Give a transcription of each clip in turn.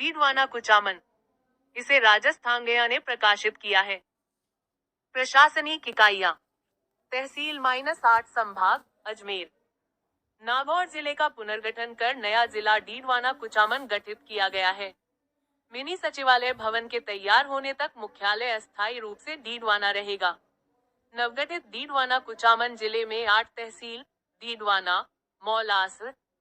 डीडवाना कुचामन, इसे राजस्थान गया ने प्रकाशित किया है। प्रशासनिक इकाइयां, तहसील -8 संभाग अजमेर। नागौर जिले का पुनर्गठन कर नया जिला डीडवाना कुचामन गठित किया गया है। मिनी सचिवालय भवन के तैयार होने तक मुख्यालय अस्थायी रूप से डीडवाना रहेगा। नवगठित डीडवाना कुचामन जिले में 8 तहसील डीडवाना, मौलास,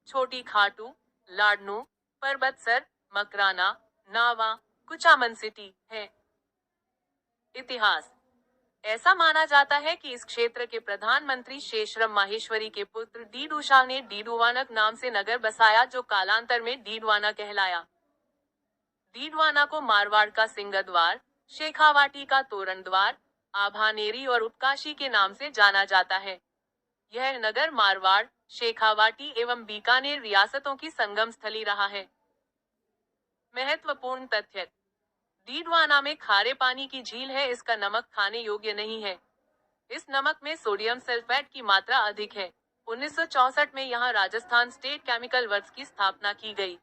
छोटी खाटू, लाडनू, परबतसर, मकराना, नावा, कुचामन सिटी है। इतिहास, ऐसा माना जाता है कि इस क्षेत्र के प्रधानमंत्री शेषराम माहेश्वरी के पुत्र डीडू शाह ने डीडवानक नाम से नगर बसाया, जो कालांतर में डीडवाना कहलाया। डीडवाना को मारवाड़ का सिंहद्वार, शेखावाटी का तोरण द्वार, आभानेरी और उत्काशी के नाम से जाना जाता है। यह नगर मारवाड़, शेखावाटी एवं बीकानेर रियासतों की संगम स्थली रहा है। महत्वपूर्ण तथ्य, डीडवाना में खारे पानी की झील है, इसका नमक खाने योग्य नहीं है। इस नमक में सोडियम सल्फेट की मात्रा अधिक है। 1964 में यहाँ राजस्थान स्टेट केमिकल वर्क्स की स्थापना की गई।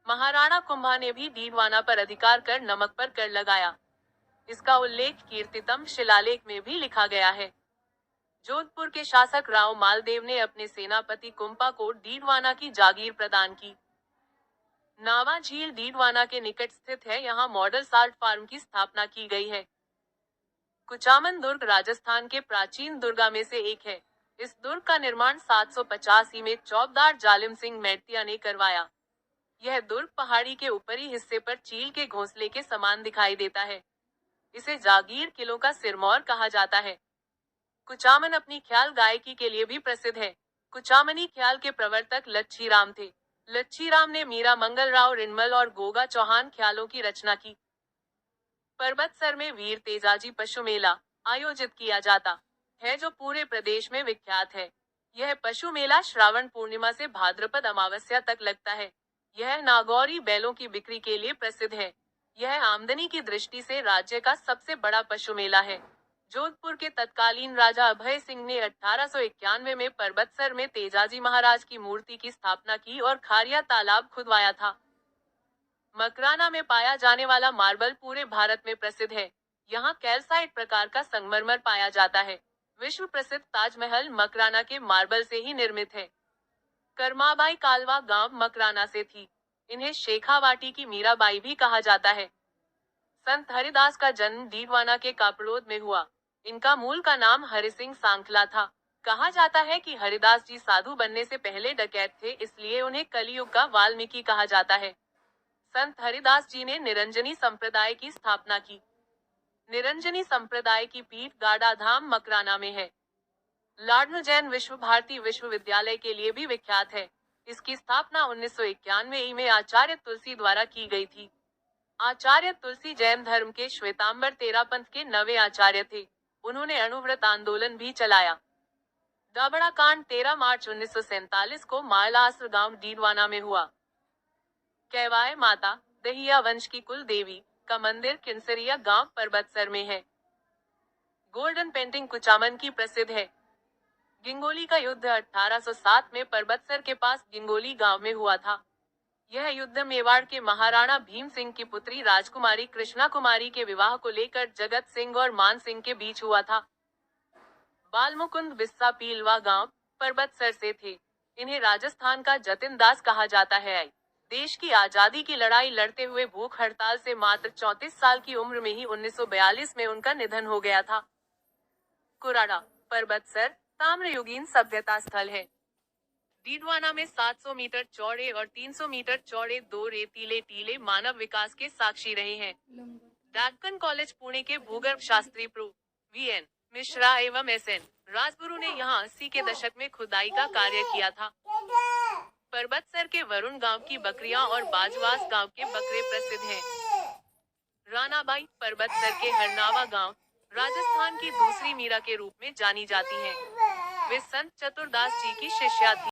महाराणा कुंभा ने भी डीडवाना पर अधिकार कर नमक पर कर लगाया। इसका उल्लेख कीर्तितम शिलालेख में भी लिखा गया है। जोधपुर के शासक राव मालदेव ने अपने सेनापति कुंपा को डीडवाना की जागीर प्रदान की। नावा झील डीडवाना के निकट स्थित है, यहाँ मॉडल साल्ट फार्म की स्थापना की गई है। कुचामन दुर्ग राजस्थान के प्राचीन दुर्गा में से एक है। इस दुर्ग का निर्माण 785 में चौबदार जालिम सिंह मेड़तिया ने करवाया। यह दुर्ग पहाड़ी के ऊपरी हिस्से पर चील के घोंसले के समान दिखाई देता है। इसे जागीर किलों का सिरमौर कहा जाता है। कुचामन अपनी ख्याल गायकी के लिए भी प्रसिद्ध है। कुचामनी ख्याल के प्रवर्तक लच्छीराम थे। लच्छीराम ने मीरा मंगलराव रिनमल और गोगा चौहान ख्यालों की रचना की। परबतसर में वीर तेजाजी पशु मेला आयोजित किया जाता है, जो पूरे प्रदेश में विख्यात है। यह पशु मेला श्रावण पूर्णिमा से भाद्रपद अमावस्या तक लगता है। यह नागौरी बैलों की बिक्री के लिए प्रसिद्ध है। यह आमदनी की दृष्टि से राज्य का सबसे बड़ा पशु मेला है। जोधपुर के तत्कालीन राजा अभय सिंह ने 1891 में परबतसर में तेजाजी महाराज की मूर्ति की स्थापना की और खारिया तालाब खुदवाया था। मकराना में पाया जाने वाला मार्बल पूरे भारत में प्रसिद्ध है। यहाँ कैल्साइट प्रकार का संगमरमर पाया जाता है। विश्व प्रसिद्ध ताजमहल मकराना के मार्बल से ही निर्मित है। करमाबाई कालवा गांव मकराना से थी। इन्हें शेखावाटी की मीराबाई भी कहा जाता है। संत हरिदास का जन्म डीडवाना के कापड़ोद में हुआ। इनका मूल का नाम हरिसिंह सांखला था। कहा जाता है कि हरिदास जी साधु बनने से पहले डकैत थे, इसलिए उन्हें कलियुग का वाल्मीकि कहा जाता है। संत हरिदास जी ने निरंजनी संप्रदाय की स्थापना की। निरंजनी संप्रदाय की पीठ गाड़ाधाम मकराना में है। लाडनू जैन विश्व भारती विश्वविद्यालय के लिए भी विख्यात है। इसकी स्थापना 1991 में आचार्य तुलसी द्वारा की गई थी। आचार्य तुलसी जैन धर्म के श्वेतांबर तेरापंथ के 9वें आचार्य थे। उन्होंने अणुव्रत आंदोलन भी चलाया। दाबड़ा कांड 13 मार्च 1947 को मायलासर गांव डीडवाना में हुआ। कैवाय माता दहिया वंश की कुल देवी का मंदिर किंसरिया गांव परबतसर में है। गोल्डन पेंटिंग कुचामन की प्रसिद्ध है। गिंगोली का युद्ध 1807 में परबतसर के पास गिंगोली गांव में हुआ था। यह युद्ध मेवाड़ के महाराणा भीम सिंह की पुत्री राजकुमारी कृष्णा कुमारी के विवाह को लेकर जगत सिंह और मान सिंह के बीच हुआ था। बालमुकुंद बिस्सा पीलवा गांव परबतसर से थे। इन्हें राजस्थान का जतिन दास कहा जाता है। देश की आजादी की लड़ाई लड़ते हुए भूख हड़ताल से मात्र 34 साल की उम्र में ही 1942 में उनका निधन हो गया था। कुराड़ा परबतसर ताम्रयुगीन सभ्यता स्थल है। डीडवाना में 700 मीटर चौड़े और 300 मीटर चौड़े 2 रेतीले टीले मानव विकास के साक्षी रहे हैं। डेक्कन कॉलेज पुणे के भूगर्भ शास्त्री प्रो वीएन मिश्रा एवं एसएन राजगुरु ने यहाँ 80 के दशक में खुदाई का कार्य किया था। परबतसर के वरुण गांव की बकरियां और बाजवास गांव के बकरे प्रसिद्ध हैं। रानाबाई परबतसर के हरनावा गांव राजस्थान की दूसरी मीरा के रूप में जानी जाती हैं। वे संत चतुरदास जी की शिष्या थी।